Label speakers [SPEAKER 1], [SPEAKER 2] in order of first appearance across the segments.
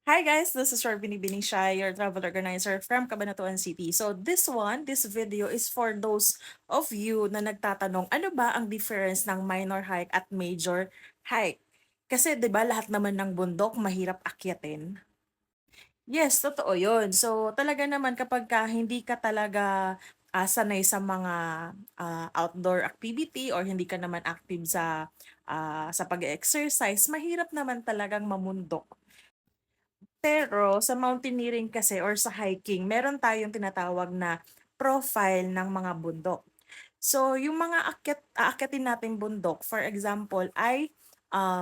[SPEAKER 1] Hi guys, this is Bini Shai, your travel organizer from Cabanatuan City. So this video is for those of you na nagtatanong, ano ba ang difference ng minor hike at major hike? Kasi 'di ba lahat naman ng bundok mahirap akyatin? Yes, totoo 'yun. So talaga naman kapagka hindi ka talaga sanay sa mga outdoor activity or hindi ka naman active sa pag-exercise, mahirap naman talagang mamundok. Pero sa mountaineering kasi or sa hiking, meron tayong tinatawag na profile ng mga bundok. So, yung mga aakyatin nating bundok, for example, ay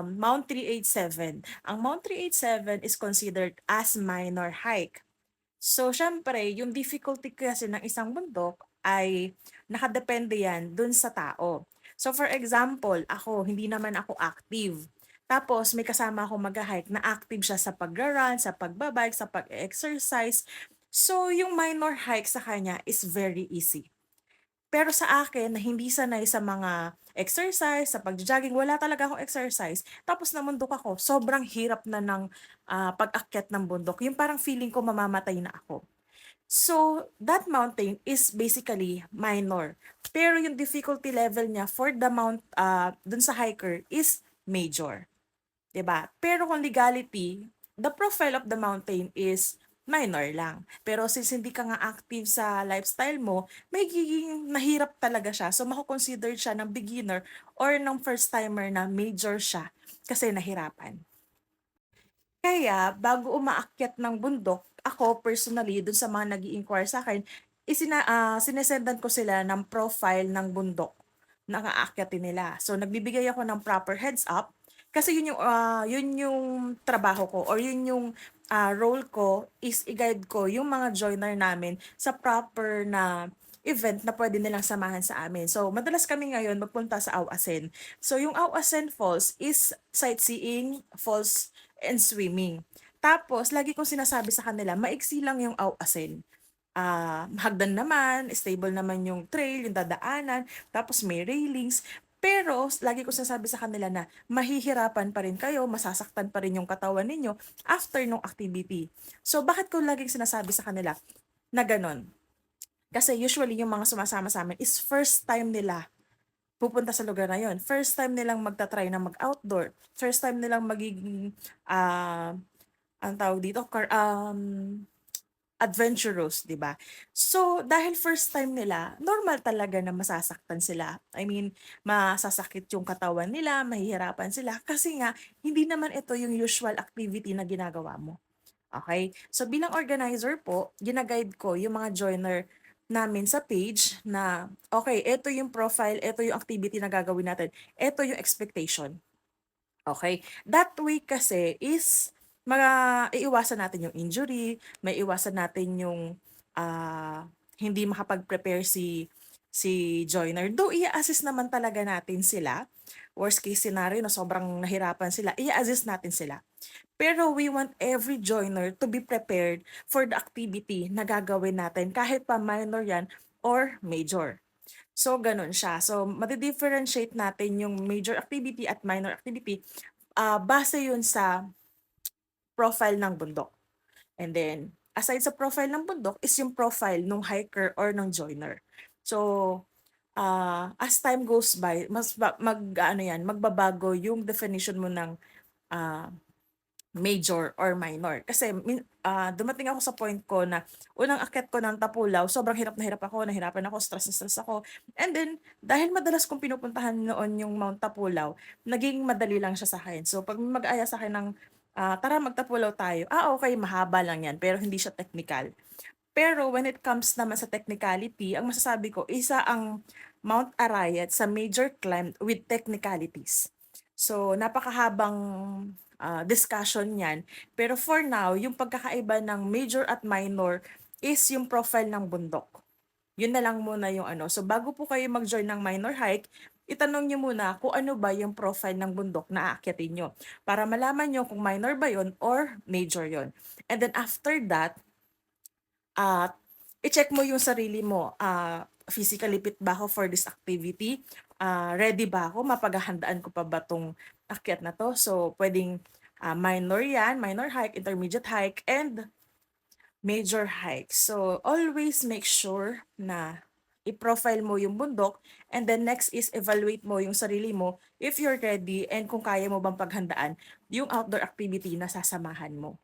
[SPEAKER 1] Mount 387. Ang Mount 387 is considered as minor hike. So, syempre, yung difficulty kasi ng isang bundok ay nakadepende yan dun sa tao. So, for example, ako, hindi naman ako active. Tapos, may kasama ako mag-hike na active siya sa pag-run, sa pagbabike, sa pag-exercise. So, yung minor hike sa kanya is very easy. Pero sa akin na hindi sanay sa mga exercise, sa pagjo-jogging, wala talaga akong exercise. Tapos namundok ako, sobrang hirap na ng pag-akyat ng bundok. Yung parang feeling ko mamamatay na ako. So, that mountain is basically minor. Pero yung difficulty level niya for the dun sa hiker is major. 'Di ba? Pero kung legality, the profile of the mountain is minor lang. Pero since hindi ka nga active sa lifestyle mo, magiging mahirap talaga siya. So mako-consider siya ng beginner or ng first timer na major siya kasi nahirapan. Kaya bago umaakyat ng bundok, ako personally dun sa mga nag-i-inquire sa'kin, sinesendan ko sila ng profile ng bundok na aakyatin nila. So nagbibigay ako ng proper heads up kasi yun yung trabaho ko or yun yung role ko is i-guide ko yung mga joiner namin sa proper na event na pwede nilang samahan sa amin. So madalas kami ngayon magpunta sa Awasen. So yung Awasen Falls is sightseeing falls and swimming. Tapos lagi kong sinasabi sa kanila, maiksi lang yung Awasen. Hagdan naman, stable naman yung trail, yung dadaanan, tapos may railings. Pero lagi ko sinasabi sa kanila na mahihirapan pa rin kayo, masasaktan pa rin yung katawan ninyo after nung activity. So bakit ko laging sinasabi sa kanila na ganon? Kasi usually yung mga sumasama sa amin is first time nila pupunta sa lugar na yon. First time nilang magta-try na mag-outdoor. First time nilang magiging, ang tawag dito, adventurous, 'di ba? So, dahil first time nila, normal talaga na masasaktan sila. I mean, masasakit yung katawan nila, mahihirapan sila kasi nga hindi naman ito yung usual activity na ginagawa mo. Okay? So, bilang organizer po, gina-guide ko yung mga joiner namin sa page na, okay, ito yung profile, ito yung activity na gagawin natin, ito yung expectation. Okay? That way kasi is iiwasan natin yung injury, may iwasan natin yung hindi makapag-prepare si joiner. Though i-assist naman talaga natin sila. Worst case scenario na sobrang nahirapan sila, i-assist natin sila. Pero we want every joiner to be prepared for the activity na gagawin natin kahit pa minor yan or major. So, ganun siya. So, madi-differentiate natin yung major activity at minor activity base yun sa profile ng bundok. And then, aside sa profile ng bundok is yung profile ng hiker or ng joiner. So, as time goes by, magbabago yung definition mo ng ah, major or minor. Kasi dumating ako sa point ko na unang akyat ko ng Tapulaw, sobrang hirap na hirap ako, nahirapan ako, stress na stress ako. And then, dahil madalas kong pinupuntahan noon yung Mount Tapulaw, naging madali lang siya sa akin. So, pag may mag-aya sa akin ng, tara magtapulaw tayo, okay, mahaba lang yan, pero hindi siya technical. Pero when it comes naman sa technicality, ang masasabi ko, isa ang Mount Arayat sa major climb with technicalities. So, napakahabang discussion yan. Pero for now, yung pagkakaiba ng major at minor is yung profile ng bundok. Yun na lang muna yung ano. So, bago po kayo mag-join ng minor hike, itanong nyo muna kung ano ba yung profile ng bundok na aakyatin nyo. Para malaman nyo kung minor ba yon or major yon. And then after that, at i-check mo yung sarili mo, physically fit ba ako for this activity? Ready ba ako? Mapaghahandaan ko pa ba 'tong akyat na 'to? So, puwedeng Minor yan, minor hike, intermediate hike, and major hike. So, always make sure na i-profile mo yung bundok, and then next is evaluate mo yung sarili mo if you're ready and kung kaya mo bang paghandaan yung outdoor activity na sasamahan mo.